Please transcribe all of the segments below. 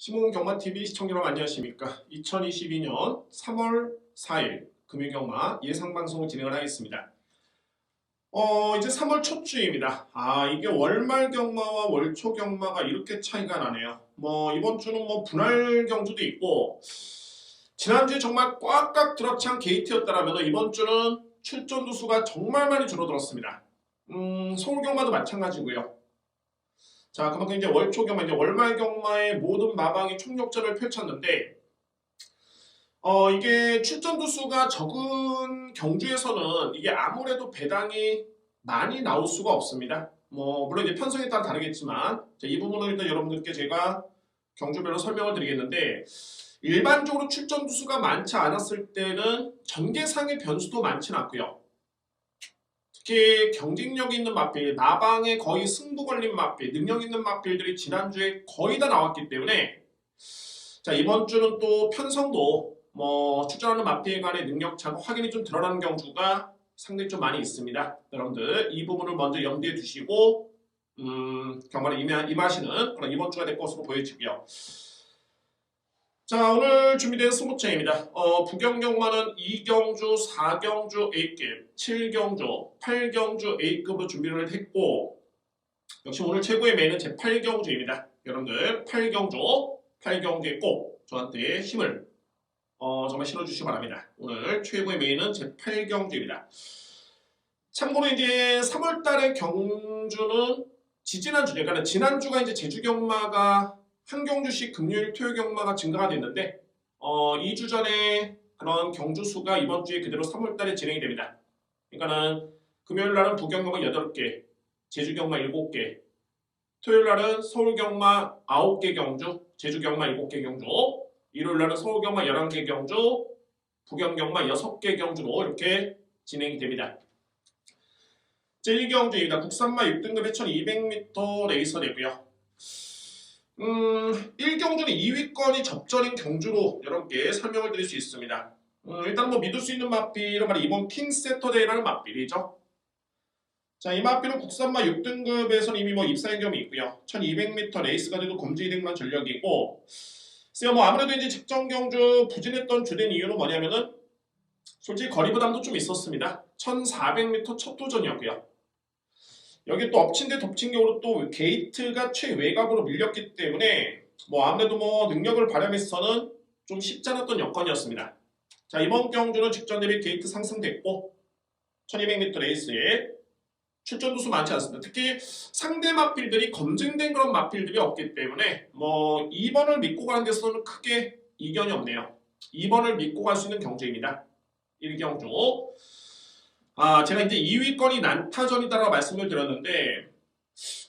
시몽경마TV 시청자 여러분 안녕하십니까. 2022년 3월 4일 금요경마 예상방송을 진행을 하겠습니다. 이제 3월 첫 주입니다. 이게 월말 경마와 월초 경마가 이렇게 차이가 나네요. 이번 주는 분할 경주도 있고, 지난주에 정말 꽉꽉 들어찬 게이트였다라면 이번 주는 출전두 수가 정말 많이 줄어들었습니다. 서울 경마도 마찬가지고요. 자, 그만큼 이제 월초 경마, 이제 월말 경마의 모든 마방이 총력전을 펼쳤는데, 이게 출전두 수가 적은 경주에서는 이게 아무래도 배당이 많이 나올 수가 없습니다. 물론 이제 편성에 따라 다르겠지만, 이 부분은 일단 여러분들께 제가 경주별로 설명을 드리겠는데, 일반적으로 출전두 수가 많지 않았을 때는 전개상의 변수도 많지는 않고요. 특히 경쟁력 있는 마필, 마방에 거의 승부 걸린 마필, 능력 있는 마필들이 지난주에 거의 다 나왔기 때문에, 자, 이번 주는 또 편성도 출전하는 마필 간의 능력차가 확인이 좀 드러나는 경주가 상당히 좀 많이 있습니다. 여러분들 이 부분을 먼저 염두에 두시고 경마를 임하시는 그런 이번 주가 될 것으로 보여지고요. 자, 오늘 준비된 20차입니다. 부경경마는 2경주, 4경주 A급, 7경주, 8경주 A급으로 준비를 했고, 역시 오늘 최고의 메인은 제 8경주입니다. 여러분들 8경주에 꼭 저한테 힘을 정말 실어주시기 바랍니다. 오늘 최고의 메인은 제 8경주입니다. 참고로 이제 3월달의 경주는 지지난주, 그러니까 지난주가 이제 제주경마가 한 경주씩 금요일, 토요일 경마가 증가가 됐는데 2주 전에 그런 경주 수가 이번 주에 그대로 3월달에 진행이 됩니다. 그러니까는 금요일 날은 부경경마 8개, 제주경마 7개, 토요일 날은 서울경마 9개 경주, 제주경마 7개 경주, 일요일 날은 서울경마 11개 경주, 부경경마 6개 경주로 이렇게 진행이 됩니다. 제1경주입니다. 국산마 6등급 2200m 레이서 되고요. 1경주는 2위권이 접전인 경주로 여러분께 설명을 드릴 수 있습니다. 일단 믿을 수 있는 마필은 바로 이번 킹세터데이라는 마필이죠. 자, 이 마필은 국산마 6등급에서는 이미 입사한 경험이 있고요. 1200m 레이스가 돼도 검증이 전력이고, 아무래도 이제 직전 경주 부진했던 주된 이유는 뭐냐면은 솔직히 거리 부담도 좀 있었습니다. 1400m 첫 도전이었고요. 여기 또 엎친 데 덮친 격으로 또 게이트가 최외곽으로 밀렸기 때문에 아무래도 능력을 발휘하면서는 좀 쉽지 않았던 여건이었습니다. 자, 이번 경주는 직전 대비 게이트 상승됐고 1200m 레이스에 출전두 수 많지 않습니다. 특히 상대 마필들이 검증된 그런 마필들이 없기 때문에 2번을 믿고 가는 데서는 크게 이견이 없네요. 2번을 믿고 갈 수 있는 경주입니다. 1경주. 제가 이제 2위권이 난타전이다라고 말씀을 드렸는데,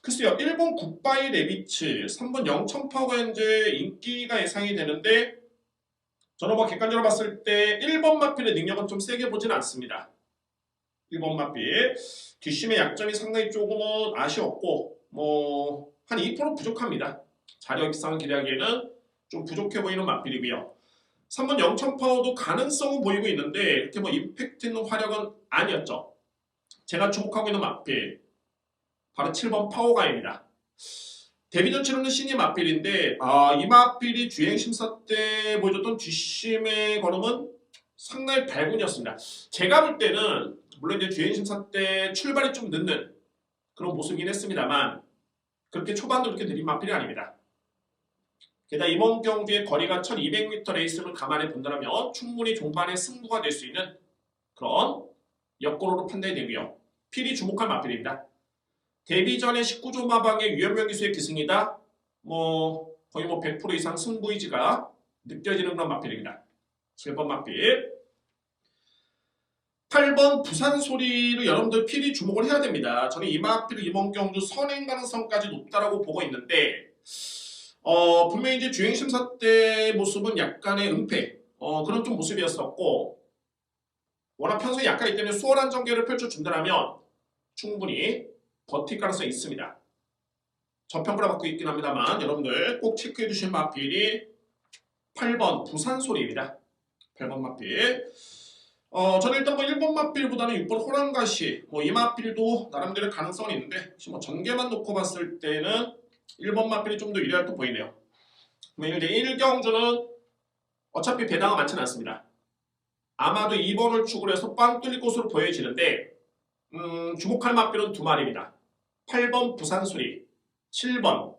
글쎄요, 1번 굿바이 레비츠, 3번 영천파워가 현재 인기가 예상이 되는데, 저는 객관적으로 봤을 때 1번 마필의 능력은 좀 세게 보지는 않습니다. 1번 마필. 뒷심의 약점이 상당히 조금은 아쉬웠고, 한 2% 부족합니다. 자력상을 기대하기에는 좀 부족해 보이는 마필이고요. 3번 영천파워도 가능성은 보이고 있는데 이렇게 임팩트 있는 화력은 아니었죠. 제가 주목하고 있는 마필 바로 7번 파워가입니다. 데뷔전 치르는 신이 마필인데 이 마필이 주행심사 때 보여줬던 뒷심의 걸음은 상당히 발군이었습니다. 제가 볼 때는 물론 이제 주행심사 때 출발이 좀 늦는 그런 모습이긴 했습니다만 그렇게 초반도 그렇게 느린 마필이 아닙니다. 게다가 이번 경주의 거리가 1200m 레이스를 감안해 본다면 충분히 종반의 승부가 될 수 있는 그런 여건으로 판단이 되고요. 필이 주목할 마필입니다. 데뷔 전에 19조 마방의 유연명 기수의 기승이다. 거의 100% 이상 승부 의지가 느껴지는 그런 마필입니다. 7번 마필. 8번 부산 소리를 여러분들 필히 주목을 해야 됩니다. 저는 이 마필을 이번 경주 선행 가능성까지 높다라고 보고 있는데 분명히 이제 주행심사 때 모습은 약간의 은폐 그런 좀 모습이었었고 워낙 편성이 약하기 때문에 수월한 전개를 펼쳐준다면 충분히 버틸 가능성이 있습니다. 저평가를 받고 있긴 합니다만 여러분들 꼭 체크해 주실 마필이 8번 부산소리입니다. 8번 마필. 저는 일단 1번 마필보다는 6번 호랑가시 이 마필도 나름대로 가능성은 있는데 전개만 놓고 봤을 때는 1번 마필이 좀 더 유리할 듯 보이네요. 이제 1경주는 어차피 배당은 많지는 않습니다. 아마도 2번을 축으로 해서 빵 뚫릴 것으로 보여지는데 주목할 맛비는 두 마리입니다. 8번 부산수리, 7번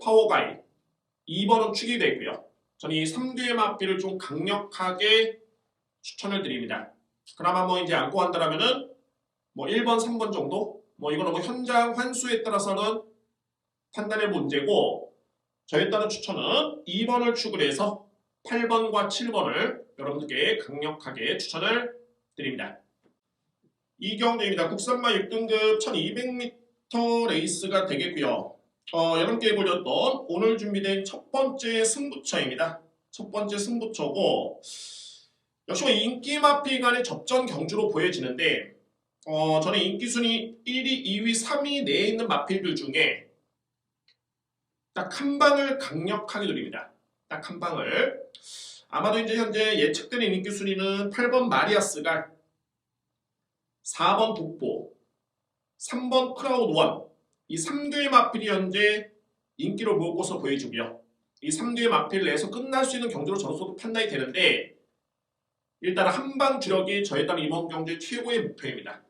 파워가이, 2번은 축이 되고요. 저는 이 3두의 맛비를 좀 강력하게 추천을 드립니다. 그나마 뭐 이제 안고 한다라면은 뭐 1번, 3번 정도? 뭐 이거는 뭐 현장 환수에 따라서는 판단의 문제고, 저에 따른 추천은 2번을 축을 해서 8번과 7번을 여러분들께 강력하게 추천을 드립니다. 이경주입니다. 국산마 6등급 1200m 레이스가 되겠고요. 여러분께 보여줬던 오늘 준비된 첫 번째 승부처입니다. 첫 번째 승부처고, 역시 인기 마피 간의 접전 경주로 보여지는데, 저는 인기 순위 1위, 2위, 3위 내에 있는 마필들 중에 딱 한 방을 강력하게 노립니다. 딱 한 방을. 아마도 이제 현재 예측되는 인기 순위는 8번 마리아스가, 4번 독보, 3번 크라우드 원, 이 3두의 마필이 현재 인기를 모을 것으로 보여지고요. 이 3두의 마필을 내서 끝날 수 있는 경주로 저로서도 판단이 되는데, 일단 한방 주력이 저에 따른 이번 경주의 최고의 목표입니다.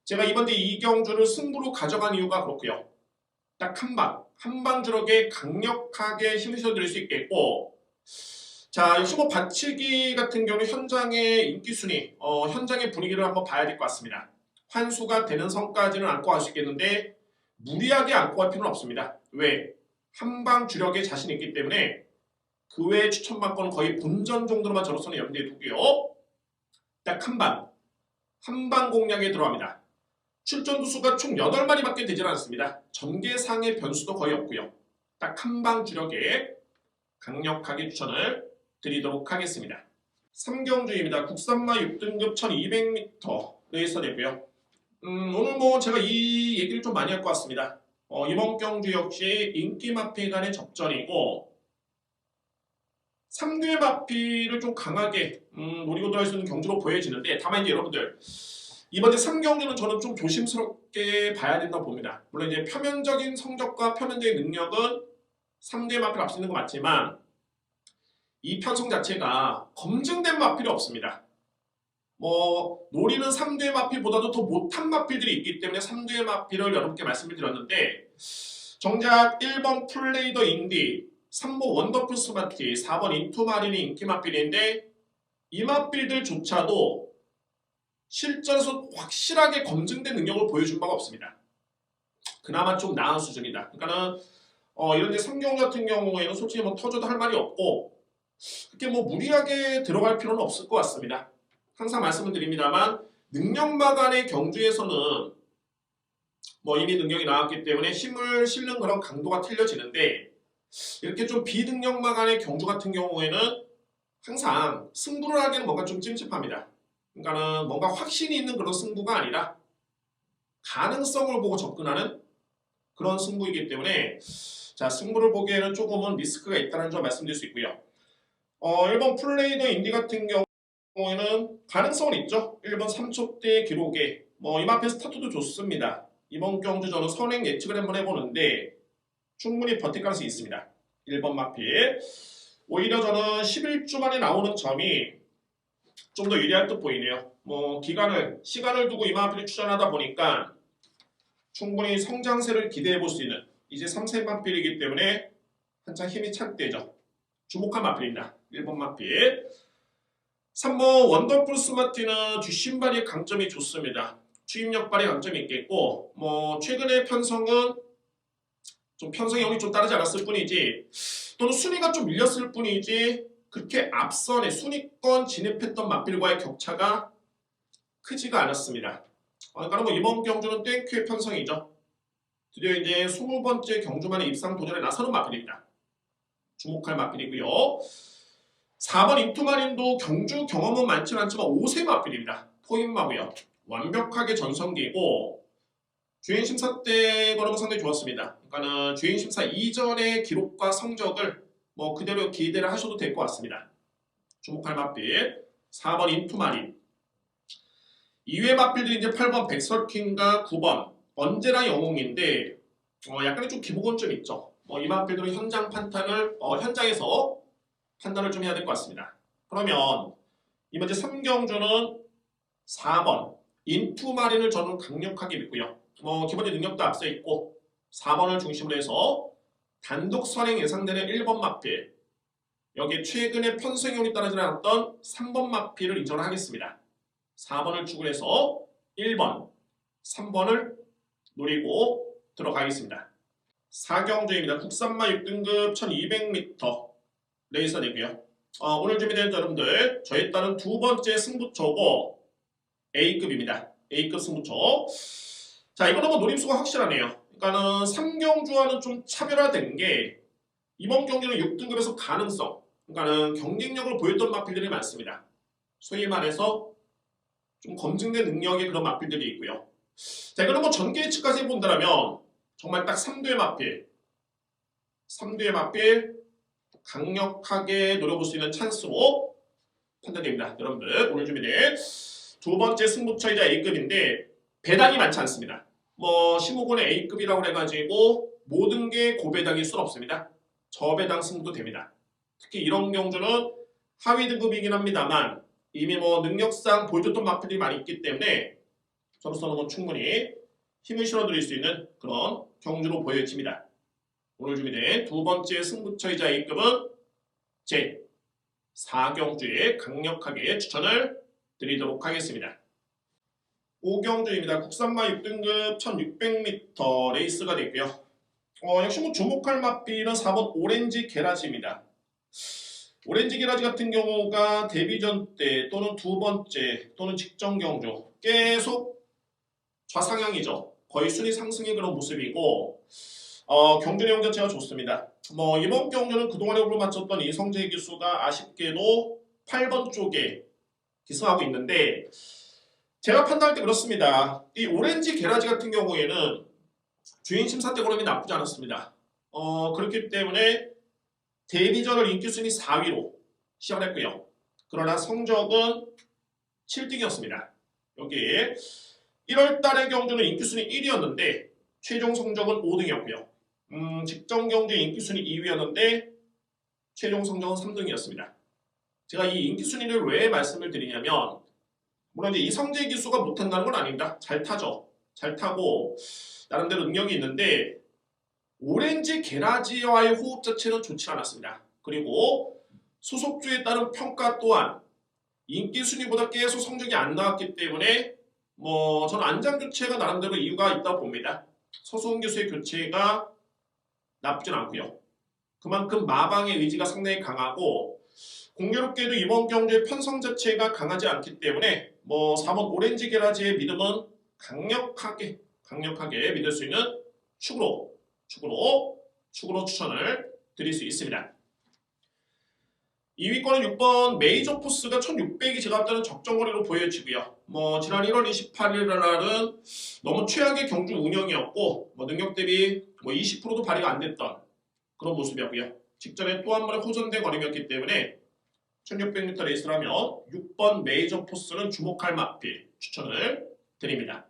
제가 이번 주 이 경주를 승부로 가져간 이유가 그렇고요. 딱 한방 주력에 강력하게 힘을 실어드릴 수 있겠고, 자, 역시 뭐 받치기 같은 경우는 현장의 인기 순위, 현장의 분위기를 한번 봐야 될 것 같습니다. 환수가 되는 선까지는 안고 갈 수 있겠는데 무리하게 안고 갈 필요는 없습니다. 왜? 한방 주력에 자신 있기 때문에 그 외의 추천받고는 거의 본전 정도로만 저로서는 염두에 두고요. 딱 한방 공략에 들어갑니다. 출전 두수가 총 8마리밖에 되질 않습니다. 전개상의 변수도 거의 없고요. 딱 한방 주력에 강력하게 추천을 드리도록 하겠습니다. 3경주입니다. 국산마 6등급 1200m 레이서 되고요. 오늘 뭐 제가 이 얘기를 좀 많이 할 것 같습니다. 이번 경주 역시 인기 마피 간의 접전이고, 3두의 마피를 좀 강하게 노리고 들어갈 수 있는 경주로 보여지는데, 다만 이제 여러분들 이번에 3경주는 저는 좀 조심스럽게 봐야 된다고 봅니다. 물론 이제 표면적인 성적과 표면적인 능력은 3두의 마피를 앞서는 거 맞지만 이 편성 자체가 검증된 마필이 없습니다. 뭐 노리는 3두의 마필보다도 더 못한 마필들이 있기 때문에 3두의 마필을 여러분께 말씀을 드렸는데, 정작 1번 플레이더 인디, 3번 원더풀 스마티, 4번 인투마린이 인기 마필인데 이 마필들조차도 실전에서 확실하게 검증된 능력을 보여준 바가 없습니다. 그나마 좀 나은 수준이다. 그러니까는 이런 데 3경주 같은 경우에는 솔직히 뭐 터져도 할 말이 없고, 그렇게 뭐 무리하게 들어갈 필요는 없을 것 같습니다. 항상 말씀을 드립니다만 능력마 간의 경주에서는 뭐 이미 능력이 나왔기 때문에 힘을 실는 그런 강도가 틀려지는데, 이렇게 좀 비능력마 간의 경주 같은 경우에는 항상 승부를 하기에는 뭔가 좀 찜찜합니다. 그러니까는 뭔가 확신이 있는 그런 승부가 아니라 가능성을 보고 접근하는 그런 승부이기 때문에, 자, 승부를 보기에는 조금은 리스크가 있다는 점 말씀드릴 수 있고요. 1번 플레이더 인디 같은 경우에는 가능성은 있죠. 1번 3초대 기록에 뭐 이 앞에 스타트도 좋습니다. 이번 경주 저는 선행 예측을 한번 해보는데 충분히 버틸 가능성이 있습니다. 1번 마필. 오히려 저는 11주 만에 나오는 점이 좀 더 유리할 듯 보이네요. 뭐 시간을 두고 이 마필을 추천하다 보니까 충분히 성장세를 기대해 볼 수 있는 이제 3세 마필이기 때문에 한참 힘이 찰 때죠. 주목한 마필입니다. 1번 마필. 3번 원더풀 스마티는 뒷신발의 강점이 좋습니다. 추임력발의 강점이 있겠고, 뭐 최근의 편성은 좀 편성형이 좀 따르지 않았을 뿐이지, 또는 순위가 좀 밀렸을 뿐이지 그렇게 앞선에 순위권 진입했던 마필과의 격차가 크지가 않았습니다. 그러니까 뭐 이번 경주는 땡큐의 편성이죠. 드디어 이제 20번째 경주만에 입상 도전에 나서는 마필입니다. 주목할 마필이고요. 4번 인투마린도 경주 경험은 많지는 않지만 5세 마필입니다. 포인마고요. 완벽하게 전성기고 주행심사 때 거는 상당히 좋았습니다. 그러니까는 주행심사 이전의 기록과 성적을 뭐 그대로 기대를 하셔도 될 것 같습니다. 주목할 마필 4번 인투마린. 이외의 마필들이 이제 8번 백설킹과 9번 언제나 영웅인데 약간의 좀 기복은 좀 있죠. 이 마필들은 현장에서 판단을 좀 해야 될 것 같습니다. 그러면 이 문제 3경주는 4번 인투 마린을 저는 강력하게 믿고요. 기본적 능력도 앞서 있고 4번을 중심으로 해서 단독 선행 예상되는 1번 마필, 여기 최근에 편성형이 따라지 않았던 3번 마필을 인정을 하겠습니다. 4번을 축을 해서 1번, 3번을 노리고 들어가겠습니다. 4경주입니다. 국산마 6등급 1200m 레이서 되고요. 오늘 준비된 여러분들, 저에 따른 두 번째 승부처고 A급입니다. A급 승부처. 자, 이거는 노림수가 확실하네요. 그러니까는 3경주와는 좀 차별화된 게 이번 경기는 6등급에서 가능성, 그러니까는 경쟁력을 보였던 마필들이 많습니다. 소위 말해서 좀 검증된 능력의 그런 마필들이 있고요. 자, 이거는 전개 예측까지 본다면 정말 딱 3두의 마필 강력하게 노려볼 수 있는 찬스로 판단됩니다. 여러분들 오늘 준비된 두 번째 승부처이자 A급인데 배당이 많지 않습니다. 시무군의 A급이라고 해가지고 모든 게 고배당일 수는 없습니다. 저배당 승부도 됩니다. 특히 이런 경주는 하위 등급이긴 합니다만 이미 능력상 보여줬던 마필들이 많이 있기 때문에 저로서는 충분히 힘을 실어드릴 수 있는 그런 경주로 보여집니다. 오늘 준비된 두 번째 승부처이자 A급은 제 4경주에 강력하게 추천을 드리도록 하겠습니다. 5경주입니다. 국산마 6등급 1600m 레이스가 되고요. 역시 주목할 마필은 4번 오렌지 게라지입니다. 오렌지 게라지 같은 경우가 데뷔전 때 또는 두 번째 또는 직전 경주 계속 좌상향이죠. 거의 순위 상승의 그런 모습이고 경주 내용 자체가 좋습니다. 이번 경주는 그동안에 올라맞췄던 이성재 기수가 아쉽게도 8번 쪽에 기승하고 있는데 제가 판단할 때 그렇습니다. 이 오렌지 게라지 같은 경우에는 주인 심사 때 고름이 나쁘지 않았습니다. 그렇기 때문에 데뷔전을 인기 순위 4위로 시작을 했고요. 그러나 성적은 7등이었습니다. 여기 1월달의 경주는 인기 순위 1위였는데 최종 성적은 5등이었고요. 직전 경주 인기 순위 2위였는데 최종 성적은 3등이었습니다. 제가 이 인기 순위를 왜 말씀을 드리냐면 물론 이제 이성재 기수가 못한다는 건 아닙니다. 잘 타죠. 잘 타고 나름대로 능력이 있는데 오렌지 게라지와의 호흡 자체는 좋지 않았습니다. 그리고 소속주에 따른 평가 또한 인기 순위보다 계속 성적이 안 나왔기 때문에 저는 안장 교체가 나름대로 이유가 있다고 봅니다. 서수훈 교수의 교체가 나쁘진 않고요. 그만큼 마방의 의지가 상당히 강하고 공교롭게도 이번 경주의 편성 자체가 강하지 않기 때문에 4번 오렌지 게라지의 믿음은 강력하게 믿을 수 있는 축으로 추천을 드릴 수 있습니다. 2위권은 6번 메이저 포스가 1600이 제가 볼 때는 적정거리로 보여지고요. 지난 1월 28일 날은 너무 최악의 경주 운영이었고 능력 대비 20%도 발휘가 안 됐던 그런 모습이었고요. 직전에 또 한 번의 호전된 거림이었기 때문에 1600m 레이스라면 6번 메이저 포스는 주목할 마필 추천을 드립니다.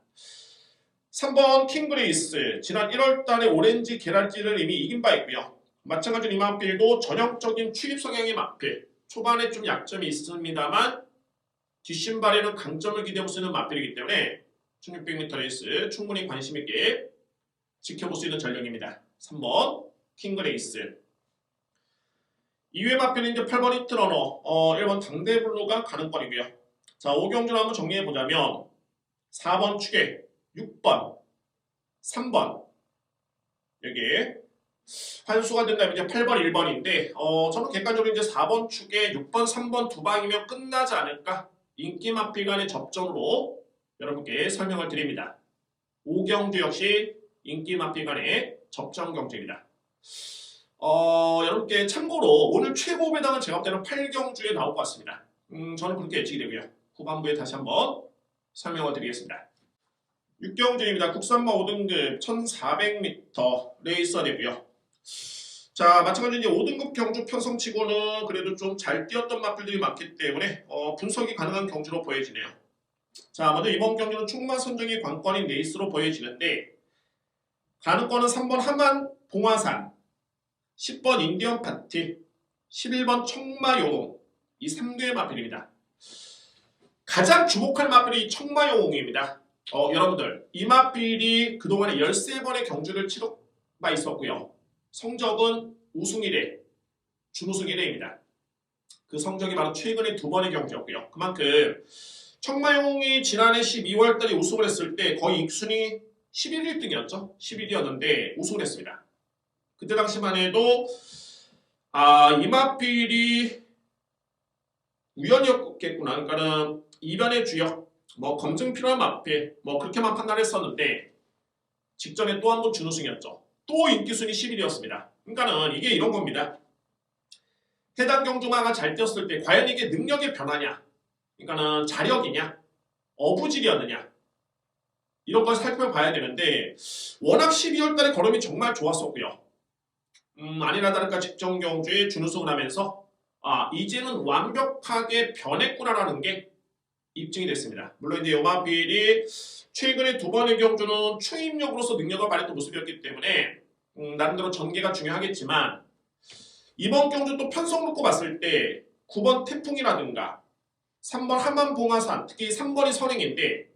3번 킹그레이스 지난 1월달에 오렌지 게라지를 이미 이긴 바 있고요. 마찬가지로 이 마필도 전형적인 출입 성향의 마필, 초반에 좀 약점이 있습니다만 뒷신발에는 강점을 기대할 수 있는 마필이기 때문에 1600m 레이스 충분히 관심 있게 지켜볼 수 있는 전력입니다. 3번 킹그레이스. 2회 마필은 이제 8번 히트러너, 1번 당대블루가 가능권이고요. 자, 5경주를 한번 정리해보자면 4번 축에 6번, 3번 여기 환수가 된다면 이제 8번, 1번인데 저는 객관적으로 이제 4번 축에 6번, 3번 두 방이면 끝나지 않을까 인기 마필 간의 접전으로 여러분께 설명을 드립니다. 5경주 역시 인기 마필 간의 접전 경주입니다. 여러분께 참고로 오늘 최고 배당은 제가 볼 때는 8경주에 나올 것 같습니다. 저는 그렇게 예측이 되고요. 후반부에 다시 한번 설명을 드리겠습니다. 6경주입니다. 국산마 5등급 1400m 레이서 되고요. 자, 마찬가지로 이제 5등급 경주 편성치고는 그래도 좀 잘 뛰었던 마필들이 많기 때문에 분석이 가능한 경주로 보여지네요. 자, 먼저 이번 경주는 충마 선정이 관건인 레이스로 보여지는데 가능권은 3번 하만 봉화산, 10번 인디언 파티, 11번 청마용홍 이 3개의 마필입니다. 가장 주목할 마필이 청마용홍입니다. 여러분들 이 마필이 그동안에 13번의 경주를 치러 바 있었고요. 성적은 우승 1회, 준우승 1회입니다. 그 성적이 바로 최근에 2번의 경주였고요. 그만큼 청마용홍이 지난해 12월달에 우승을 했을 때 거의 익순위 11, 1등이었죠. 11위였는데 우승을 했습니다. 그때 당시만 해도 이 마필이 우연이었겠구나. 그러니까는 이변의 주역, 검증 필요한 마필, 그렇게만 판단했었는데 직전에 또 한 번 준우승이었죠. 또 인기순위 11위였습니다. 그러니까는 이게 이런 겁니다. 해당 경주마가 잘 뛰었을 때 과연 이게 능력의 변화냐, 그러니까는 자력이냐, 어부질이었느냐 이런 걸 살펴봐야 되는데 워낙 12월달에 걸음이 정말 좋았었고요. 아니나 다를까 직전 경주에 준우승을 하면서 이제는 완벽하게 변했구나라는 게 입증이 됐습니다. 물론 이제 요마필이 최근에 2번의 경주는 추임력으로서 능력을 발휘했던 모습이었기 때문에 나름대로 전개가 중요하겠지만 이번 경주 또 편성 놓고 봤을 때 9번 태풍이라든가 3번 하만봉화산, 특히 3번이 선행인데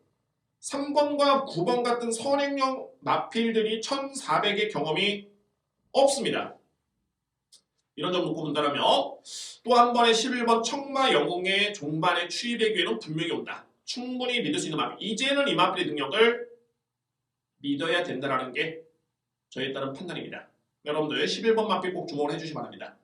3번과 9번 같은 선행형 마필들이 1400의 경험이 없습니다. 이런 점 놓고 본다면 또 한 번의 11번 청마영웅의 종반의 추입의 기회는 분명히 온다. 충분히 믿을 수 있는 마필. 이제는 이 마필의 능력을 믿어야 된다는 게 저에 따른 판단입니다. 여러분들 11번 마필 꼭 주목을 해주시기 바랍니다.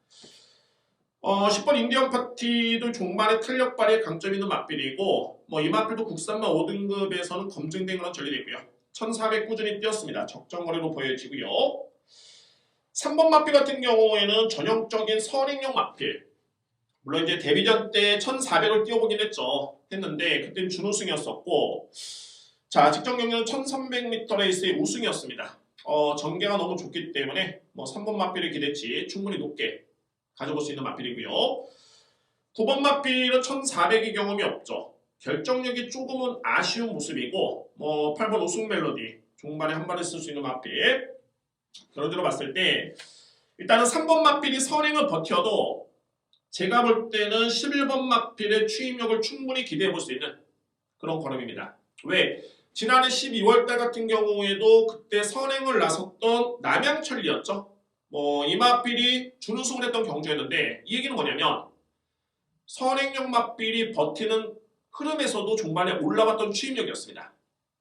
10번 인디언 파티도 종반의 탄력 발휘에 강점 있는 마필이고 이 마필도 국산마 5등급에서는 검증된 그런 전례도 있고요. 1400 꾸준히 뛰었습니다. 적정거리로 보여지고요. 3번 마필 같은 경우에는 전형적인 선행형 마필. 물론 이제 데뷔전 때 1400을 뛰어보긴 했는데 그때는 준우승이었었고 자 직전 경기는 1300m 레이스의 우승이었습니다. 전개가 너무 좋기 때문에 3번 마필의 기대치 충분히 높게 가져볼 수 있는 마필이고요. 9번 마필은 1400의 경험이 없죠. 결정력이 조금은 아쉬운 모습이고 8번 우승 멜로디 종반에 한 발을 쓸 수 있는 마필. 결론적으로 봤을 때 일단은 3번 마필이 선행을 버텨도 제가 볼 때는 11번 마필의 추임력을 충분히 기대해 볼 수 있는 그런 걸음입니다. 왜? 지난해 12월달 같은 경우에도 그때 선행을 나섰던 남양철리였죠. 이 마필이 준우승을 했던 경주였는데 이 얘기는 뭐냐면 선행형 마필이 버티는 흐름에서도 종반에 올라왔던 추임력이었습니다.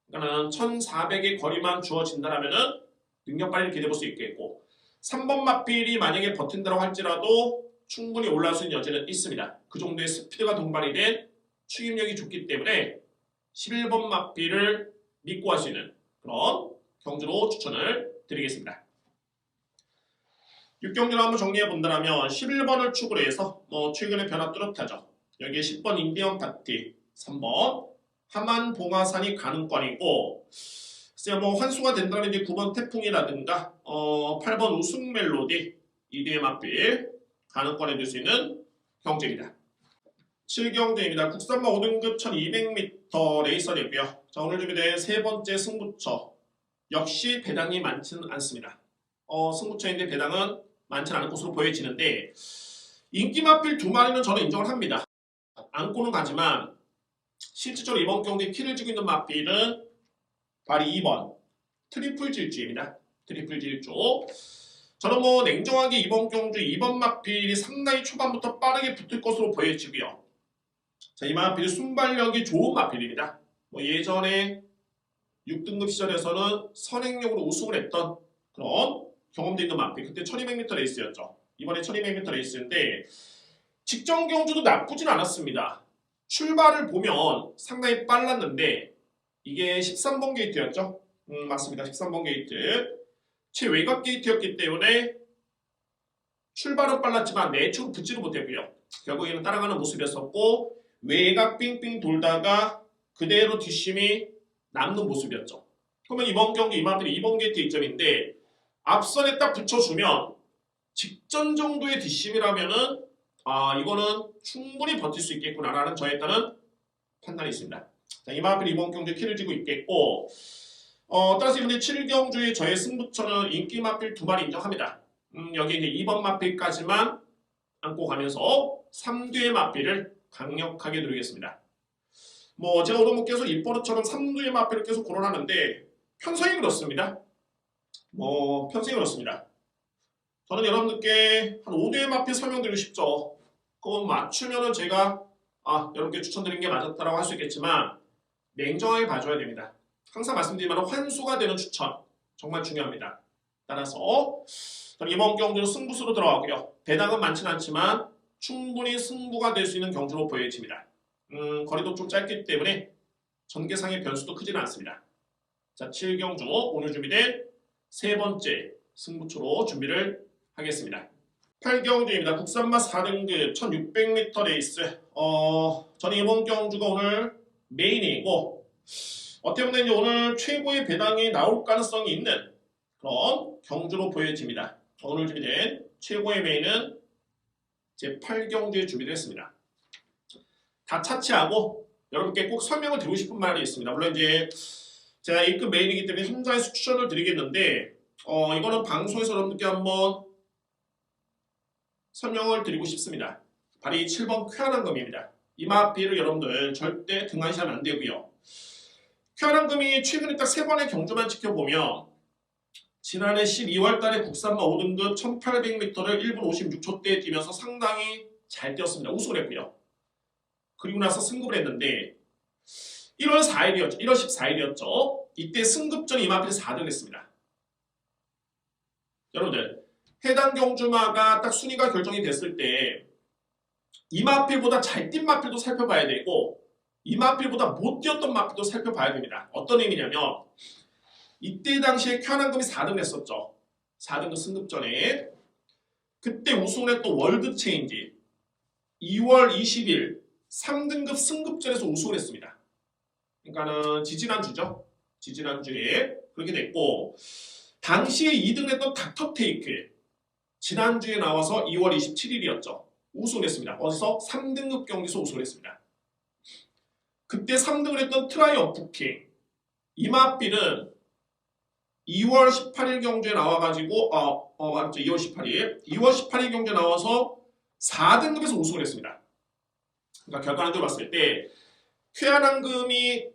그러니까 1400의 거리만 주어진다면 능력 발휘를 기대해 볼 수 있겠고 3번 마필이 만약에 버틴다고 할지라도 충분히 올라올 수 있는 여지는 있습니다. 그 정도의 스피드가 동반이 된 추임력이 좋기 때문에 11번 마필을 믿고 할 수 있는 그런 경주로 추천을 드리겠습니다. 6경주를 한번 정리해 본다면 11번을 축으로 해서 최근에 변화 뚜렷하죠. 여기에 10번 인디언 파티, 3번 하만봉화산이 가능권이고 글쎄요 환수가 된다면 이제 9번 태풍이라든가 8번 우승 멜로디 2대의 마필 가능권에 들 수 있는 경주입니다. 7경주입니다. 국산마 5등급 1200m 레이서이고요. 자 오늘 준비된 세 번째 승부처 역시 배당이 많지는 않습니다. 승부처인데 배당은 많지는 않은 것으로 보여지는데 인기 마필 2마리는 저는 인정을 합니다. 안고는 가지만 실질적으로 이번 경기에 키를 쥐고 있는 마필은 바로 2번 트리플 질주입니다. 트리플 질주. 저는 냉정하게 이번 경주 2번 마필이 상당히 초반부터 빠르게 붙을 것으로 보여지고요. 자, 이 마필이 순발력이 좋은 마필입니다. 예전에 6등급 시절에서는 선행력으로 우승을 했던 그런 경험도 있는 마필. 그때 1200m 레이스였죠. 이번에 1200m 레이스인데 직전 경주도 나쁘진 않았습니다. 출발을 보면 상당히 빨랐는데 이게 13번 게이트였죠. 맞습니다. 13번 게이트. 최외곽 게이트였기 때문에 출발은 빨랐지만 내축 붙지를 못했고요. 결국에는 따라가는 모습이었었고 외곽 삥삥 돌다가 그대로 뒷심이 남는 모습이었죠. 그러면 이번 경기 이마필이 2번 게이트 이점인데 앞선에 딱 붙여주면 직전 정도의 뒷심이라면은 이거는 충분히 버틸 수 있겠구나라는 저에 따른 판단이 있습니다. 자, 이마필이 이번 경기에 키를 쥐고 있겠고 따라서 이번에 7경주의 저의 승부처는 인기 마필 2마리 인정합니다. 여기 이제 2번 마필까지만 안고 가면서 3두의 마필을 강력하게 누르겠습니다. 뭐 제가 오늘 계속 입버릇처럼 3두의 마필을 계속 거론하는데 평소에 그렇습니다. 평소에 그렇습니다. 저는 여러분들께 한 5두의 마필 설명드리고 싶죠. 그거 맞추면은 제가 여러분께 추천드린 게 맞았다라고 할 수 있겠지만 냉정하게 봐줘야 됩니다. 항상 말씀드리면 환수가 되는 추천 정말 중요합니다. 따라서 저는 이번 경주는 승부수로 들어가고요. 배당은 많지는 않지만 충분히 승부가 될 수 있는 경주로 보여집니다. 거리도 좀 짧기 때문에 전개상의 변수도 크지는 않습니다. 자, 7경주 오늘 준비된 세 번째 승부처로 준비를 하겠습니다. 8경주입니다. 국산마 4등급 1600m 레이스. 저는 이번 경주가 오늘 메인이고 어떻게 보면 오늘 최고의 배당이 나올 가능성이 있는 그런 경주로 보여집니다. 오늘 준비된 최고의 메인은 제 8경주에 준비를 했습니다. 다 차치하고 여러분께 꼭 설명을 드리고 싶은 말이 있습니다. 물론 이제 제가 A급 메인이기 때문에 현장에서 추천을 드리겠는데 이거는 방송에서 여러분들께 한번 설명을 드리고 싶습니다. 바로 이 7번 쾌활한금입니다. 이 마필을 여러분들 절대 등한시하면 안 되고요. 쾌활한금이 최근에 딱 3번의 경주만 지켜보면 지난해 12월 달에 국산마 5등급 1800m를 1분 56초대에 뛰면서 상당히 잘 뛰었습니다. 우승을 했고요. 그리고 나서 승급을 했는데 1월 4일이었죠. 1월 14일이었죠. 이때 승급전 이 마필이 4등 했습니다. 여러분들 해당 경주마가 딱 순위가 결정이 됐을 때 이 마필보다 잘 뛴 마필도 살펴봐야 되고 이 마필보다 못 뛰었던 마필도 살펴봐야 됩니다. 어떤 의미냐면 이때 당시에 쾌활한금이 4등 했었죠. 4등급 승급전에 그때 우승을 했던 월드체인지 2월 20일 3등급 승급전에서 우승을 했습니다. 그러니까는 지지난주죠. 지지난주에 그렇게 됐고 당시에 2등 했던 닥터테이크 지난주에 나와서 2월 27일이었죠. 우승을 했습니다. 어디서? 3등급 경기에서 우승을 했습니다. 그때 3등을 했던 트라이엄프 킹 이 마필은 2월 18일 경주에 나와가지고 맞죠. 2월 18일 경주에 나와서 4등급에서 우승을 했습니다. 그러니까 결과론적으로 봤을 때 쾌활한금이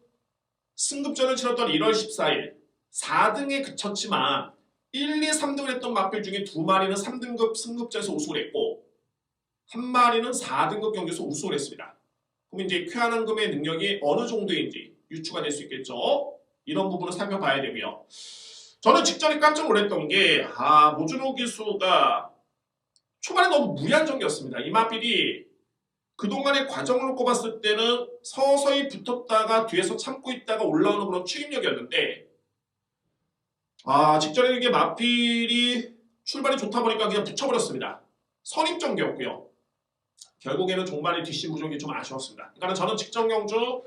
승급전을 치렀던 1월 14일 4등에 그쳤지만 1, 2, 3등을 했던 마필 중에 2마리는 3등급 승급전에서 우승을 했고 1마리는 4등급 경기에서 우승을 했습니다. 그럼 이제 쾌활한금의 능력이 어느 정도인지 유추가 될 수 있겠죠. 이런 부분을 살펴봐야 되고요. 저는 직전에 깜짝 놀랐던 게 모준호 기수가 초반에 너무 무리한정이었습니다. 이 마필이 그동안의 과정을 꼽았을 때는 서서히 붙었다가 뒤에서 참고 있다가 올라오는 그런 추임력이었는데 직전에 이게 마필이 출발이 좋다 보니까 그냥 붙여버렸습니다. 선입전기였고요. 결국에는 종말의 뒷심 부족이 좀 아쉬웠습니다. 그러니까 저는 직전 경주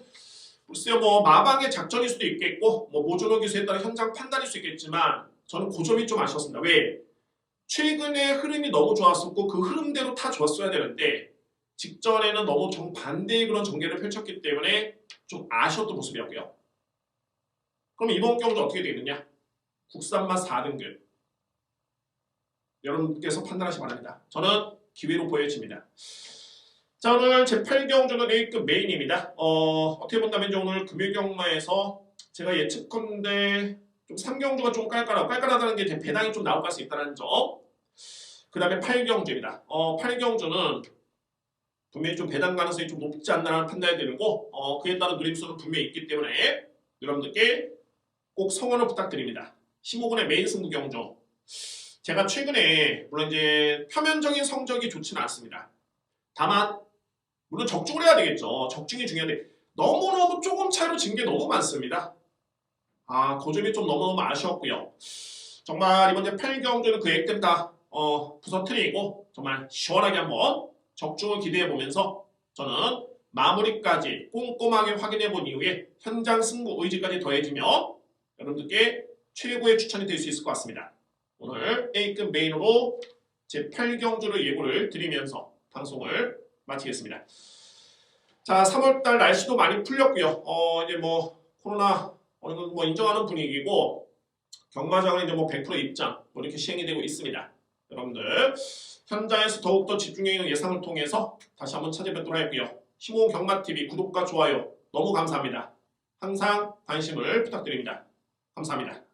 글쎄요 마방의 작전일 수도 있겠고 모준호 기수에 따른 현장 판단일 수 있겠지만 저는 그 점이 좀 아쉬웠습니다. 왜? 최근에 흐름이 너무 좋았었고 그 흐름대로 타 줬어야 되는데 직전에는 너무 정반대의 그런 전개를 펼쳤기 때문에 좀 아쉬웠던 모습이었고요. 그럼 이번 경주 어떻게 되겠느냐? 국산마 4등급 여러분께서 판단하시기 바랍니다. 저는 기회로 보여집니다. 자, 오늘 제 8경주는 A급 메인입니다. 어떻게 본다면 이제 오늘 금요경마에서 제가 예측컨대 좀 3경주가 좀 깔깔하다는 게 제 배당이 좀 나올 수 있다는 점. 그 다음에 8경주입니다. 8경주는 분명히 좀 배당 가능성이 좀 높지 않나라는 판단이 되고 그에 따른 누림수는 분명히 있기 때문에 여러분들께 꼭 성원을 부탁드립니다. 15분의 메인 승부 경주. 제가 최근에 물론 이제 표면적인 성적이 좋지는 않습니다. 다만 물론 적중을 해야 되겠죠. 적중이 중요한데 너무너무 조금 차이로 진 게 너무 많습니다. 그 점이 좀 너무너무 아쉬웠고요. 정말 이번 8경주는 그 액땜 다 부서뜨리고 정말 시원하게 한번 적중을 기대해보면서 저는 마무리까지 꼼꼼하게 확인해본 이후에 현장 승부 의지까지 더해지면 여러분들께 최고의 추천이 될 수 있을 것 같습니다. 오늘 A급 메인으로 제 8경주를 예고를 드리면서 방송을 마치겠습니다. 자, 3월달 날씨도 많이 풀렸고요. 이제 코로나 어느 정도 인정하는 분위기고 경마장은 이제 100% 입장 이렇게 시행이 되고 있습니다. 여러분들 현장에서 더욱더 집중력 있는 예상을 통해서 다시 한번 찾아뵙도록 하고요. 심호경마TV 구독과 좋아요 너무 감사합니다. 항상 관심을 부탁드립니다. 감사합니다.